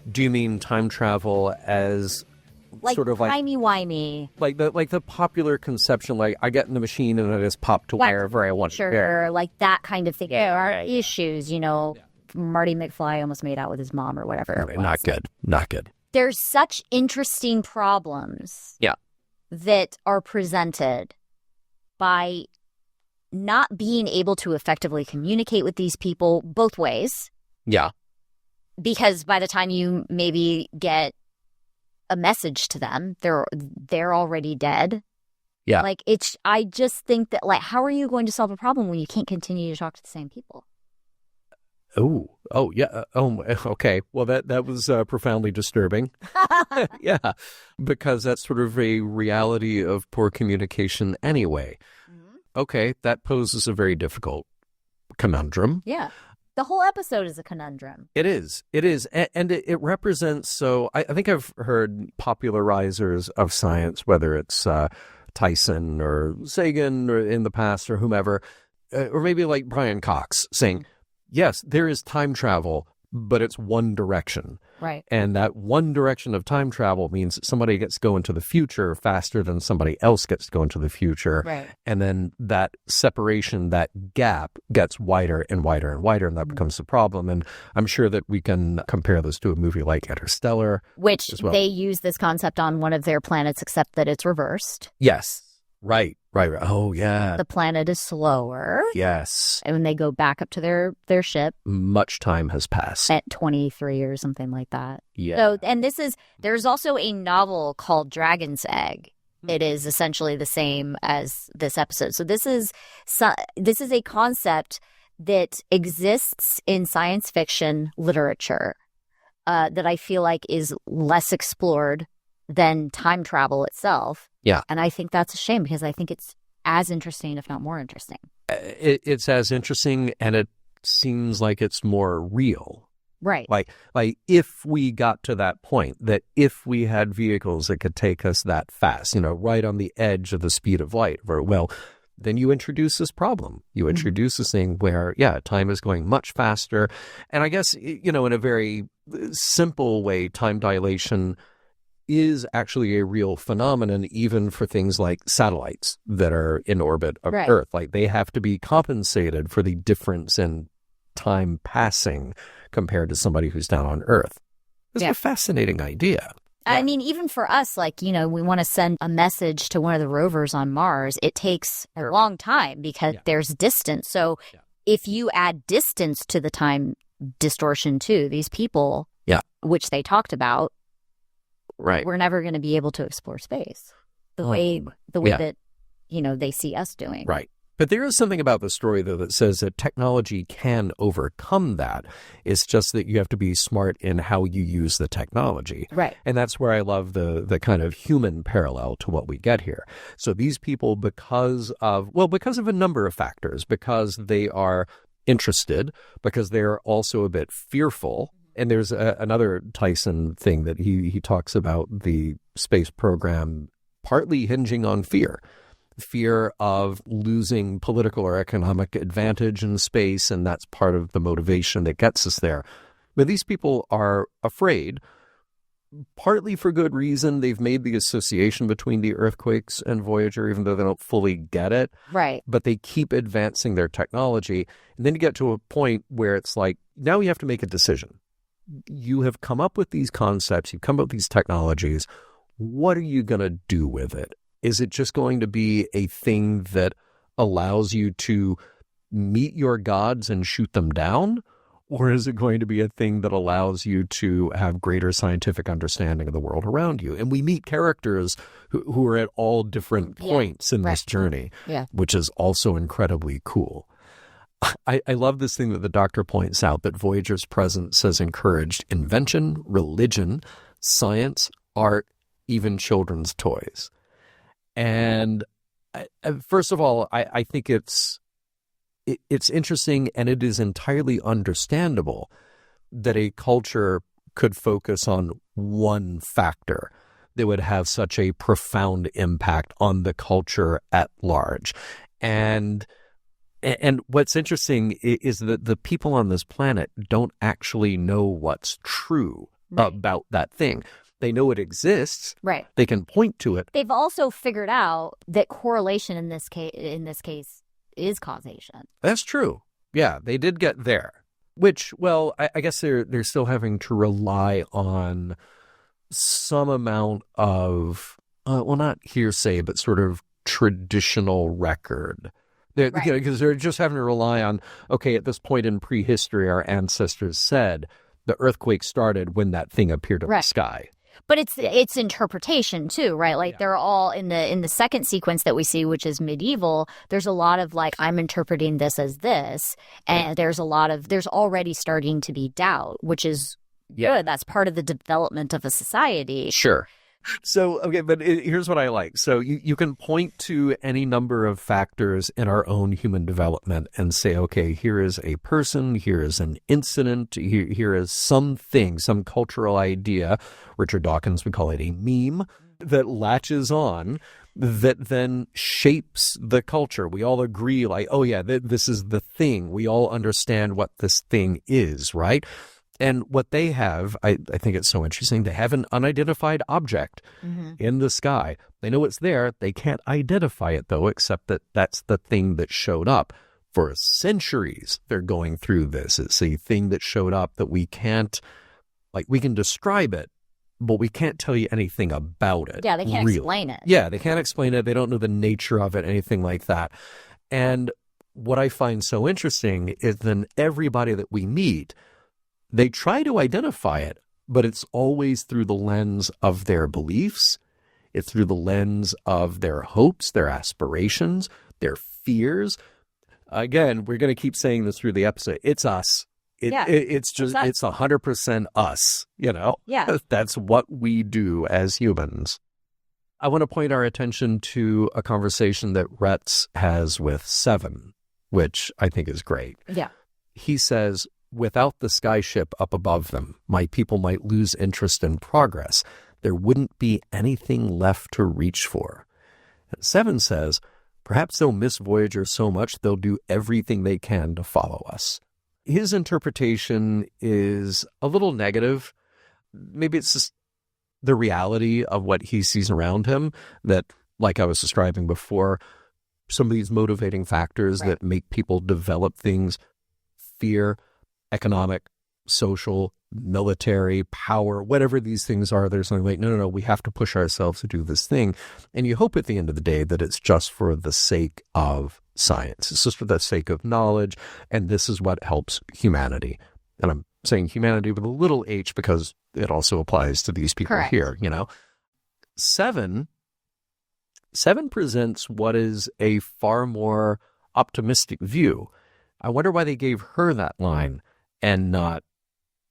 Do you mean time travel as like sort of like timey-wimey? Like the popular conception, like I get in the machine and I just pop to wherever I want. Sure, like that kind of thing. Our issues, Marty McFly almost made out with his mom or whatever. Not good. Not good. There's such interesting problems that are presented by not being able to effectively communicate with these people both ways. Yeah. Because by the time you maybe get a message to them, they're already dead. Yeah. I just think that, how are you going to solve a problem when you can't continue to talk to the same people? Oh, yeah. Okay. Well, that was profoundly disturbing. Yeah, because that's sort of a reality of poor communication anyway. Mm-hmm. Okay, that poses a very difficult conundrum. Yeah. The whole episode is a conundrum. It is. And it represents, so I think I've heard popularizers of science, whether it's Tyson or Sagan or in the past or whomever, or maybe like Brian Cox saying, yes, there is time travel, but it's one direction. Right. And that one direction of time travel means somebody gets to go into the future faster than somebody else gets to go into the future. Right. And then that separation, that gap gets wider and wider and wider, and that becomes the problem. And I'm sure that we can compare this to a movie like Interstellar. Which they use this concept on one of their planets, except that it's reversed. Yes. Right. Oh, yeah. The planet is slower. Yes. And when they go back up to their ship, much time has passed. At 23 or something like that. Yeah. So, and there's also a novel called Dragon's Egg. It is essentially the same as this episode. So this is a concept that exists in science fiction literature that I feel like is less explored than time travel itself. Yeah. And I think that's a shame because I think it's as interesting, if not more interesting. It's as interesting, and it seems like it's more real. Right. Like if we got to that point, that if we had vehicles that could take us that fast, right on the edge of the speed of light, well, then you introduce this problem. You introduce this thing where, time is going much faster. And I guess, in a very simple way, time dilation is actually a real phenomenon, even for things like satellites that are in orbit of Earth. Like they have to be compensated for the difference in time passing compared to somebody who's down on Earth. It's a fascinating idea. I mean, even for us, we want to send a message to one of the rovers on Mars. It takes a long time because there's distance. So if you add distance to the time distortion too, these people, which they talked about, we're never going to be able to explore space the way that, they see us doing. Right. But there is something about the story, though, that says that technology can overcome that. It's just that you have to be smart in how you use the technology. Right. And that's where I love the kind of human parallel to what we get here. So these people, because of a number of factors, because they are interested, because they're also a bit fearful. And there's another Tyson thing that he talks about the space program partly hinging on fear of losing political or economic advantage in space, and that's part of the motivation that gets us there. But these people are afraid, partly for good reason. They've made the association between the earthquakes and Voyager, even though they don't fully get it. Right. But they keep advancing their technology. And then you get to a point where it's like, now you have to make a decision. You have come up with these concepts, you've come up with these technologies. What are you going to do with it? Is it just going to be a thing that allows you to meet your gods and shoot them down? Or is it going to be a thing that allows you to have greater scientific understanding of the world around you? And we meet characters who are at all different points in this journey, which is also incredibly cool. I love this thing that the Doctor points out, that Voyager's presence has encouraged invention, religion, science, art, even children's toys. And first of all, I think it's interesting, and it is entirely understandable that a culture could focus on one factor that would have such a profound impact on the culture at large. And what's interesting is that the people on this planet don't actually know what's true about that thing. They know it exists. Right. They can point to it. They've also figured out that correlation in this case is causation. That's true. Yeah, they did get there. Which, well, I guess they're still having to rely on some amount of, not hearsay, but sort of traditional record. Because they're just having to rely on, okay, at this point in prehistory, our ancestors said the earthquake started when that thing appeared in the sky. But it's interpretation too, right? Like they're all in the second sequence that we see, which is medieval. There's a lot of like, I'm interpreting this as this, and there's already starting to be doubt, which is good. That's part of the development of a society. Sure. So, okay, but here's what I like. So you can point to any number of factors in our own human development and say, okay, here is a person, here is an incident, here is something, some cultural idea. Richard Dawkins would call it a meme that latches on, that then shapes the culture. We all agree like, oh yeah, this is the thing. We all understand what this thing is, right? And what they have, I think it's so interesting, they have an unidentified object in the sky. They know it's there. They can't identify it, though, except that that's the thing that showed up. For centuries, they're going through this. It's a thing that showed up that we can't, we can describe it, but we can't tell you anything about it. Yeah, they can't explain it. Yeah, they can't explain it. They don't know the nature of it, anything like that. And what I find so interesting is then everybody that we meet, they try to identify it, but it's always through the lens of their beliefs. It's through the lens of their hopes, their aspirations, their fears. Again, we're going to keep saying this through the episode. It's us. It's just, it's 100% us, Yeah. That's what we do as humans. I want to point our attention to a conversation that Retz has with Seven, which I think is great. Yeah. He says, without the skyship up above them, my people might lose interest in progress. There wouldn't be anything left to reach for. And Seven says, perhaps they'll miss Voyager so much they'll do everything they can to follow us. His interpretation is a little negative. Maybe it's just the reality of what he sees around him, that, like I was describing before, some of these motivating factors that make people develop things, fear, economic, social, military, power, whatever these things are, there's something like, no, we have to push ourselves to do this thing. And you hope at the end of the day that it's just for the sake of science. It's just for the sake of knowledge, and this is what helps humanity. And I'm saying humanity with a little h because it also applies to these people here, Seven presents what is a far more optimistic view. I wonder why they gave her that line and not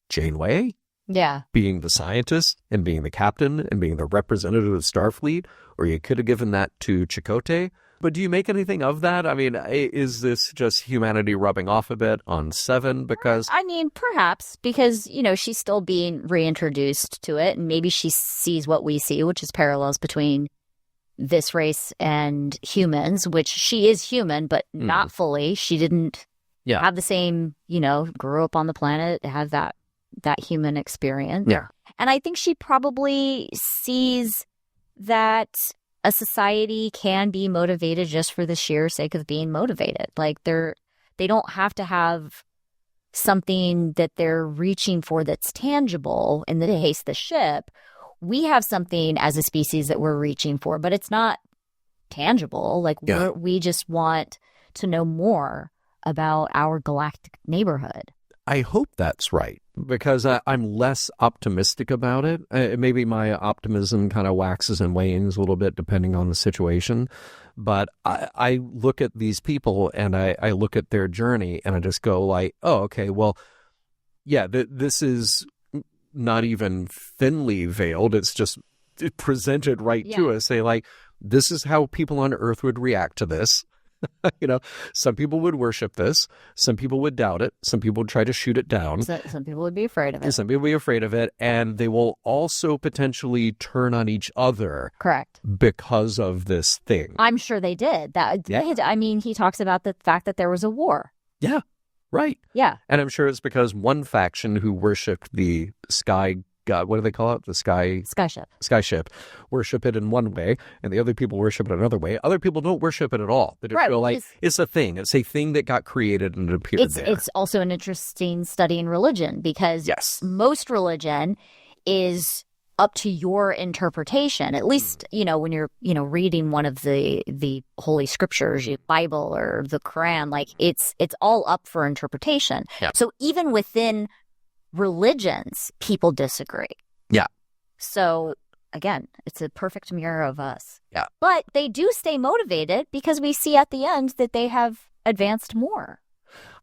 Janeway? Yeah. Being the scientist and being the captain and being the representative of Starfleet, or you could have given that to Chakotay. But do you make anything of that? I mean, is this just humanity rubbing off a bit on Seven? Because I mean, perhaps, because, she's still being reintroduced to it, and maybe she sees what we see, which is parallels between this race and humans, which she is human, but not fully. She didn't have the same, grew up on the planet, have that human experience. Yeah. And I think she probably sees that a society can be motivated just for the sheer sake of being motivated. Like they don't have to have something that they're reaching for that's tangible. In the case of the ship, we have something as a species that we're reaching for, but it's not tangible. Like we just want to know more about our galactic neighborhood. I hope that's right, because I'm less optimistic about it. Maybe my optimism kind of waxes and wanes a little bit depending on the situation. But I look at these people and I look at their journey and I just go like, oh, okay, well, yeah, this is not even thinly veiled. It's just presented to us. Say like, this is how people on Earth would react to this. Some people would worship this. Some people would doubt it. Some people would try to shoot it down. Some people would be afraid of it. Some people would be afraid of it. And they will also potentially turn on each other. Correct. Because of this thing. I'm sure they did. I mean, he talks about the fact that there was a war. Yeah, right. Yeah. And I'm sure it's because one faction who worshipped the sky god, what do they call it? The skyship. Worship it in one way, and the other people worship it another way. Other people don't worship it at all. They just feel like it's a thing. It's a thing that got created and it appeared there. It's also an interesting study in religion, because most religion is up to your interpretation. At least, when you're, reading one of the holy scriptures, Bible or the Quran, like it's all up for interpretation. Yeah. So even within religions, people disagree. Yeah. So again, it's a perfect mirror of us. Yeah. But they do stay motivated because we see at the end that they have advanced more.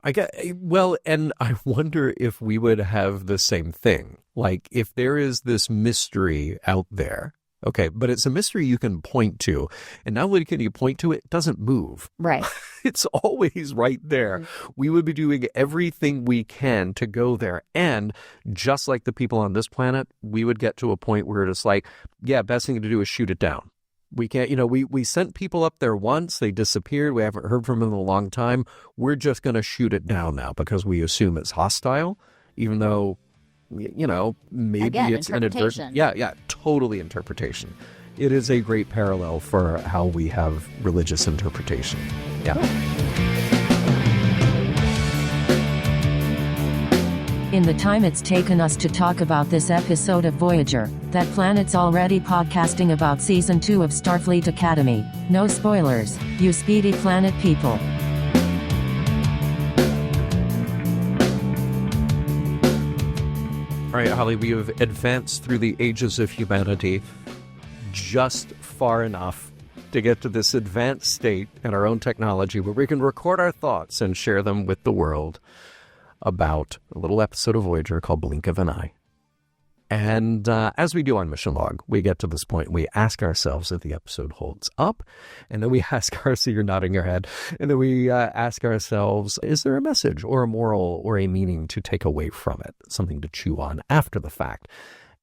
And I wonder if we would have the same thing. Like, if there is this mystery out there, okay, but it's a mystery you can point to, and not only can you point to it, it doesn't move. Right. It's always right there. Mm-hmm. We would be doing everything we can to go there. And just like the people on this planet, we would get to a point where it's like, best thing to do is shoot it down. We can't, we sent people up there once, they disappeared, we haven't heard from them in a long time. We're just going to shoot it down now because we assume it's hostile, even though, maybe again, it's inadvertent. Yeah, totally interpretation. It is a great parallel for how we have religious interpretation. Yeah. In the time it's taken us to talk about this episode of Voyager, that planet's already podcasting about Season 2 of Starfleet Academy. No spoilers, you speedy planet people. All right, Holly, we have advanced through the ages of humanity just far enough to get to this advanced state in our own technology where we can record our thoughts and share them with the world. about a little episode of Voyager called Blink of an Eye. And as we do on Mission Log, we get to this point, we ask ourselves if the episode holds up, and then we ask ourselves, you're nodding your head, and then we ask ourselves, is there a message or a moral or a meaning to take away from it, something to chew on after the fact?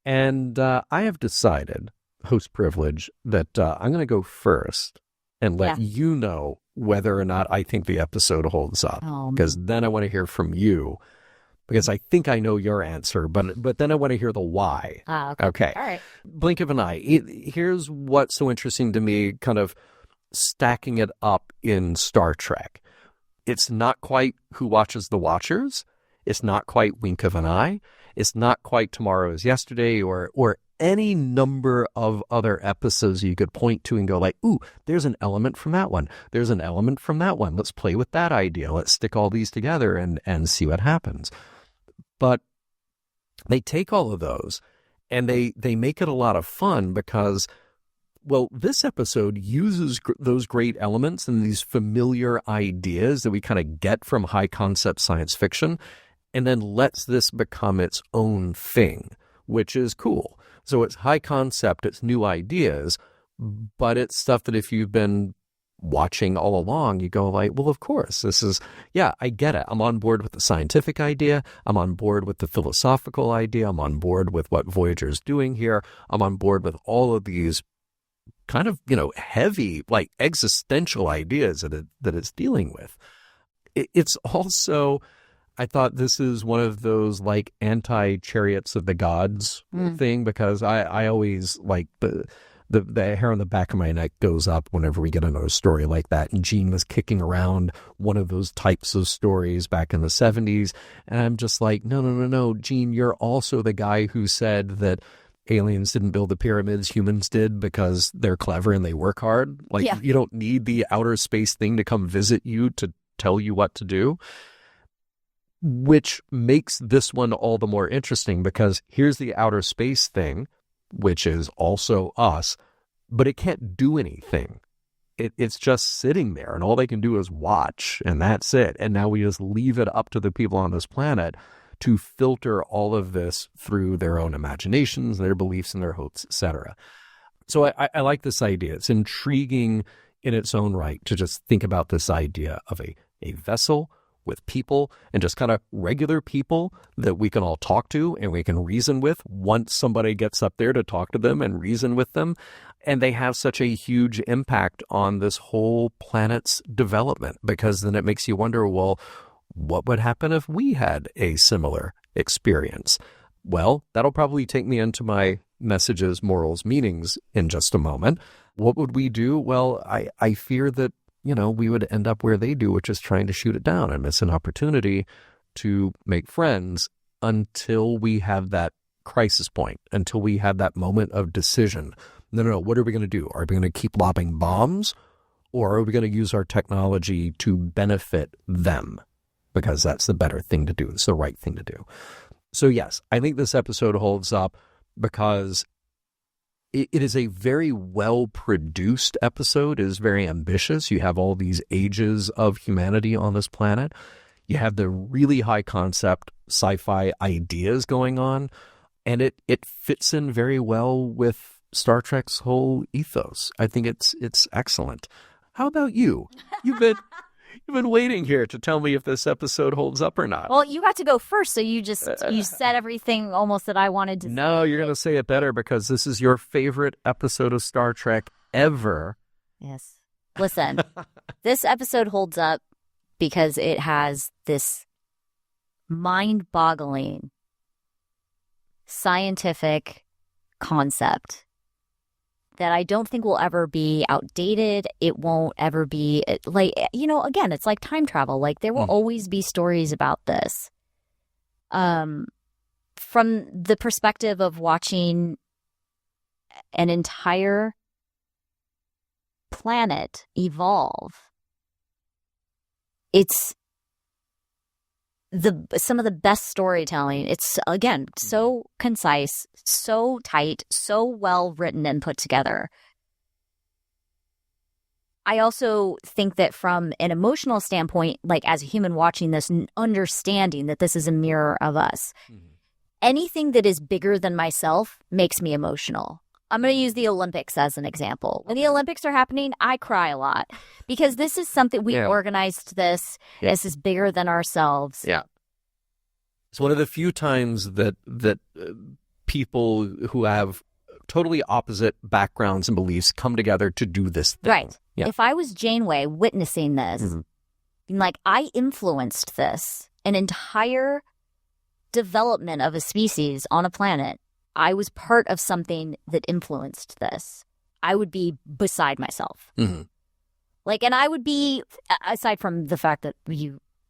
And I have decided, host privilege, that I'm going to go first and let you know whether or not I think the episode holds up, because then I want to hear from you. Because I think I know your answer, but then I want to hear the why. Okay. All right. Blink of an eye. Here's what's so interesting to me, kind of stacking it up in Star Trek. It's not quite Who Watches the Watchers. It's not quite Wink of an Eye. It's not quite Tomorrow is Yesterday or any number of other episodes you could point to and go like, ooh, there's an element from that one. There's an element from that one. Let's play with that idea. Let's stick all these together and see what happens. But they take all of those and they make it a lot of fun because, well, this episode uses those great elements and these familiar ideas that we kind of get from high concept science fiction and then lets this become its own thing, which is cool. So it's high concept, it's new ideas, but it's stuff that if you've been watching all along, you go like, well, of course, this is, I get it. I'm on board with the scientific idea. I'm on board with the philosophical idea. I'm on board with what Voyager's doing here. I'm on board with all of these kind of, heavy, like existential ideas that it's dealing with. It's also, I thought this is one of those like anti-chariots of the gods thing, because I always like the hair on the back of my neck goes up whenever we get another story like that. And Gene was kicking around one of those types of stories back in the 70s. And I'm just like, no, Gene, you're also the guy who said that aliens didn't build the pyramids, humans did, because they're clever and they work hard. Like, you don't need the outer space thing to come visit you to tell you what to do. Which makes this one all the more interesting, because here's the outer space thing, which is also us, but it can't do anything. It's just sitting there, and all they can do is watch, and that's it. And now we just leave it up to the people on this planet to filter all of this through their own imaginations, their beliefs, and their hopes, etc. So I like this idea. It's intriguing in its own right to just think about this idea of a vessel with people, and just kind of regular people that we can all talk to and we can reason with once somebody gets up there to talk to them and reason with them. And they have such a huge impact on this whole planet's development, because then it makes you wonder, well, what would happen if we had a similar experience? Well, that'll probably take me into my messages, morals, meanings in just a moment. What would we do? Well, I fear that we would end up where they do, which is trying to shoot it down and miss an opportunity to make friends until we have that crisis point, until we have that moment of decision. No, what are we going to do? Are we going to keep lobbing bombs, or are we going to use our technology to benefit them? Because that's the better thing to do. It's the right thing to do. So yes, I think this episode holds up because it is a very well-produced episode. It is very ambitious. You have all these ages of humanity on this planet. You have the really high-concept sci-fi ideas going on, and it fits in very well with Star Trek's whole ethos. I think it's excellent. How about you? You've been waiting here to tell me if this episode holds up or not. Well, you got to go first, so you said everything almost that I wanted to say. No, you're going to say it better because this is your favorite episode of Star Trek ever. Yes. Listen, this episode holds up because it has this mind-boggling scientific concept that I don't think will ever be outdated. It won't ever be again, it's like time travel. Like there will always be stories about this. From the perspective of watching an entire planet evolve, it's some of the best storytelling. It's, again, so concise, so tight, so well written and put together. I also think that from an emotional standpoint, like as a human watching this, understanding that this is a mirror of us, anything that is bigger than myself makes me emotional. I'm going to use the Olympics as an example. When the Olympics are happening, I cry a lot because this is something we organized this. Yeah. This is bigger than ourselves. Yeah. It's one of the few times that people who have totally opposite backgrounds and beliefs come together to do this thing. Right. Yeah. If I was Janeway witnessing this, being like, I influenced this, an entire development of a species on a planet. I was part of something that influenced this. I would be beside myself. Like, and I would be, aside from the fact that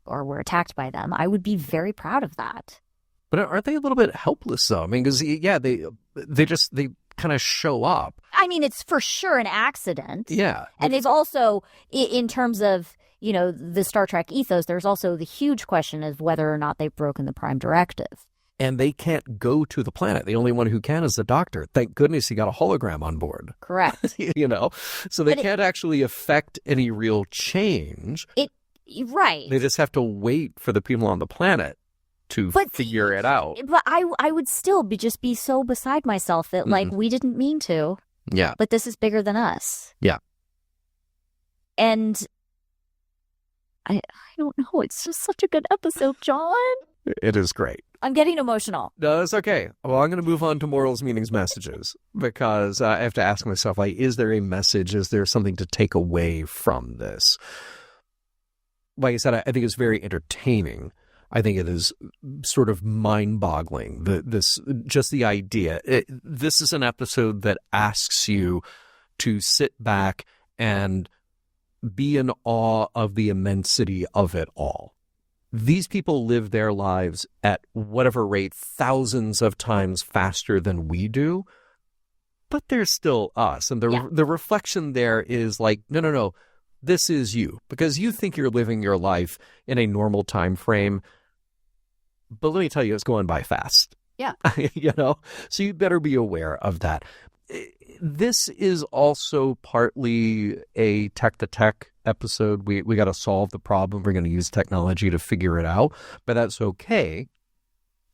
were attacked by them, I would be very proud of that. But aren't they a little bit helpless though? I mean, because they kind of show up. I mean, it's for sure an accident. Yeah. And it's also, in terms of, the Star Trek ethos, there's also the huge question of whether or not they've broken the Prime Directive. And they can't go to the planet. The only one who can is the Doctor. Thank goodness he got a hologram on board. Correct. So they can't actually affect any real change. Right. They just have to wait for the people on the planet to figure it out. But I would still just be so beside myself that, like, we didn't mean to. Yeah. But this is bigger than us. Yeah. And I don't know. It's just such a good episode, John. It is great. I'm getting emotional. No, it's okay. Well, I'm going to move on to morals, meanings, messages, because I have to ask myself, like, is there a message? Is there something to take away from this? Like I said, I think it's very entertaining. I think it is sort of mind-boggling. Just the idea. This is an episode that asks you to sit back and be in awe of the immensity of it all. These people live their lives at whatever rate, thousands of times faster than we do, but they're still us. And the reflection there is like, no, this is you. Because you think you're living your life in a normal time frame, but let me tell you, it's going by fast. Yeah. So you better be aware of that. This is also partly a tech-to-tech episode. We got to solve the problem. We're going to use technology to figure it out, but that's okay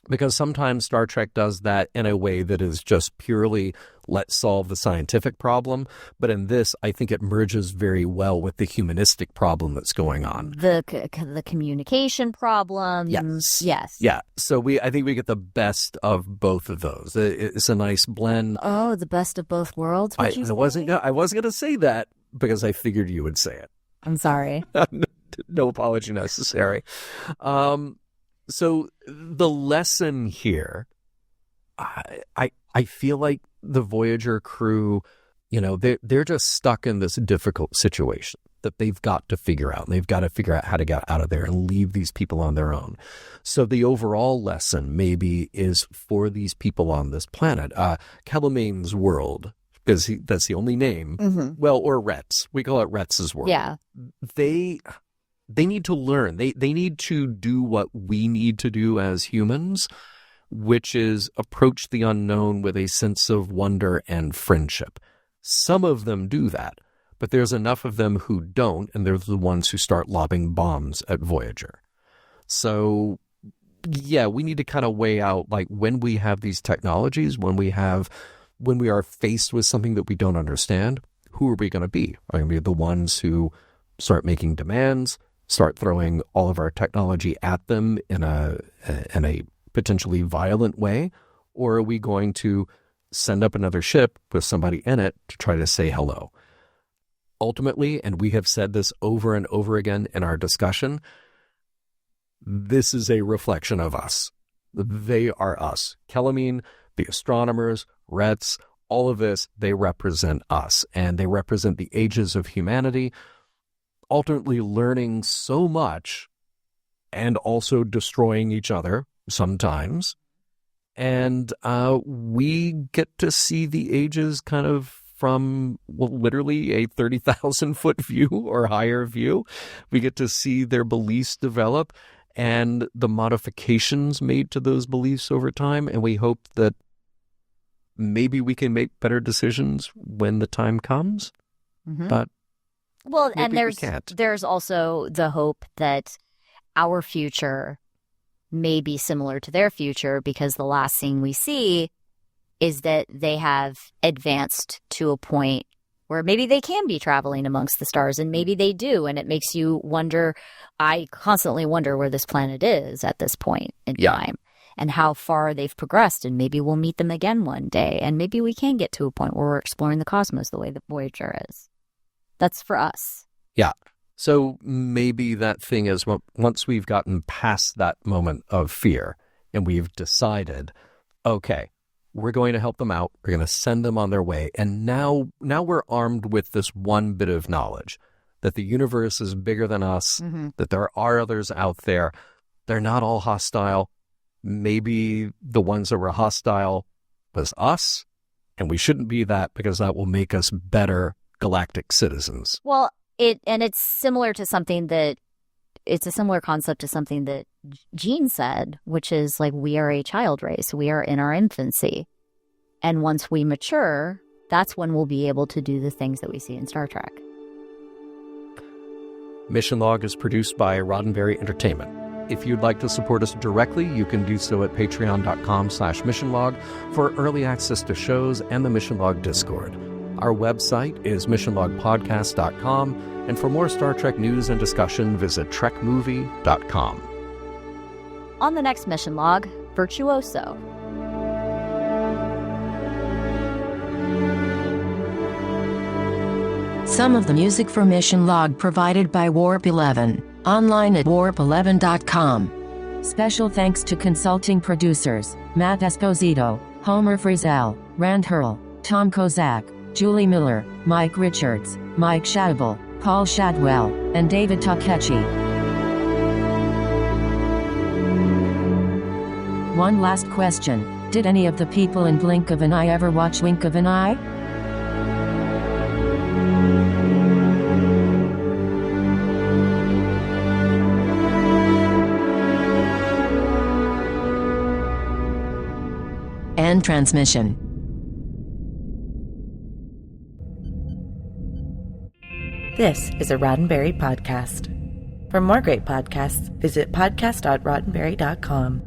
because sometimes Star Trek does that in a way that is just purely let's solve the scientific problem. But in this, I think it merges very well with the humanistic problem that's going on. The communication problem. Yes. Yeah. So I think we get the best of both of those. It's a nice blend. Oh, the best of both worlds. I wasn't going to say that because I figured you would say it. I'm sorry. No apology necessary. So the lesson here, I feel like the Voyager crew, they're just stuck in this difficult situation that they've got to figure out. And they've got to figure out how to get out of there and leave these people on their own. So the overall lesson maybe is for these people on this planet, Kelamane's world, because that's the only name. Well, or Rets. We call it Rets's world. Yeah. They need to learn. They need to do what we need to do as humans, which is approach the unknown with a sense of wonder and friendship. Some of them do that, but there's enough of them who don't, and they're the ones who start lobbing bombs at Voyager. So, yeah, we need to kind of weigh out, like, when we have these technologies, when we are faced with something that we don't understand, who are we going to be? Are we going to be the ones who start making demands, start throwing all of our technology at them in a potentially violent way? Or are we going to send up another ship with somebody in it to try to say hello? Ultimately, and we have said this over and over again in our discussion, this is a reflection of us. They are us. Kelamine, the astronomers, Rets, all of this, they represent us. And they represent the ages of humanity, ultimately learning so much and also destroying each other sometimes. And we get to see the ages kind of from, literally a 30,000-foot view or higher view. We get to see their beliefs develop and the modifications made to those beliefs over time. And we hope that maybe we can make better decisions when the time comes. But Well, and maybe we can't. there's also the hope that our future may be similar to their future, because the last thing we see is that they have advanced to a point where maybe they can be traveling amongst the stars, and maybe they do. And it makes you wonder. I constantly wonder where this planet is at this point in time and how far they've progressed. And maybe we'll meet them again one day. And maybe we can get to a point where we're exploring the cosmos the way that Voyager is. That's for us. Yeah. So maybe that thing is, once we've gotten past that moment of fear and we've decided, okay, we're going to help them out. We're going to send them on their way. And now we're armed with this one bit of knowledge that the universe is bigger than us, that there are others out there. They're not all hostile. Maybe the ones that were hostile was us, and we shouldn't be that, because that will make us better galactic citizens. Well, it's similar to something that, it's a similar concept to something that Gene said, which is like, we are a child race. We are in our infancy. And once we mature, that's when we'll be able to do the things that we see in Star Trek. Mission Log is produced by Roddenberry Entertainment. If you'd like to support us directly, you can do so at patreon.com/missionlog for early access to shows and the Mission Log Discord. Our website is missionlogpodcast.com, and for more Star Trek news and discussion, visit trekmovie.com. On the next Mission Log, Virtuoso. Some of the music for Mission Log provided by Warp 11, online at warp11.com. Special thanks to consulting producers, Matt Esposito, Homer Frizzell, Rand Hurl, Tom Kozak, Julie Miller, Mike Richards, Mike Shadwell, Paul Shadwell, and David Takechi. One last question. Did any of the people in Blink of an Eye ever watch Wink of an Eye? End transmission. This is a Roddenberry podcast. For more great podcasts, visit podcast.roddenberry.com.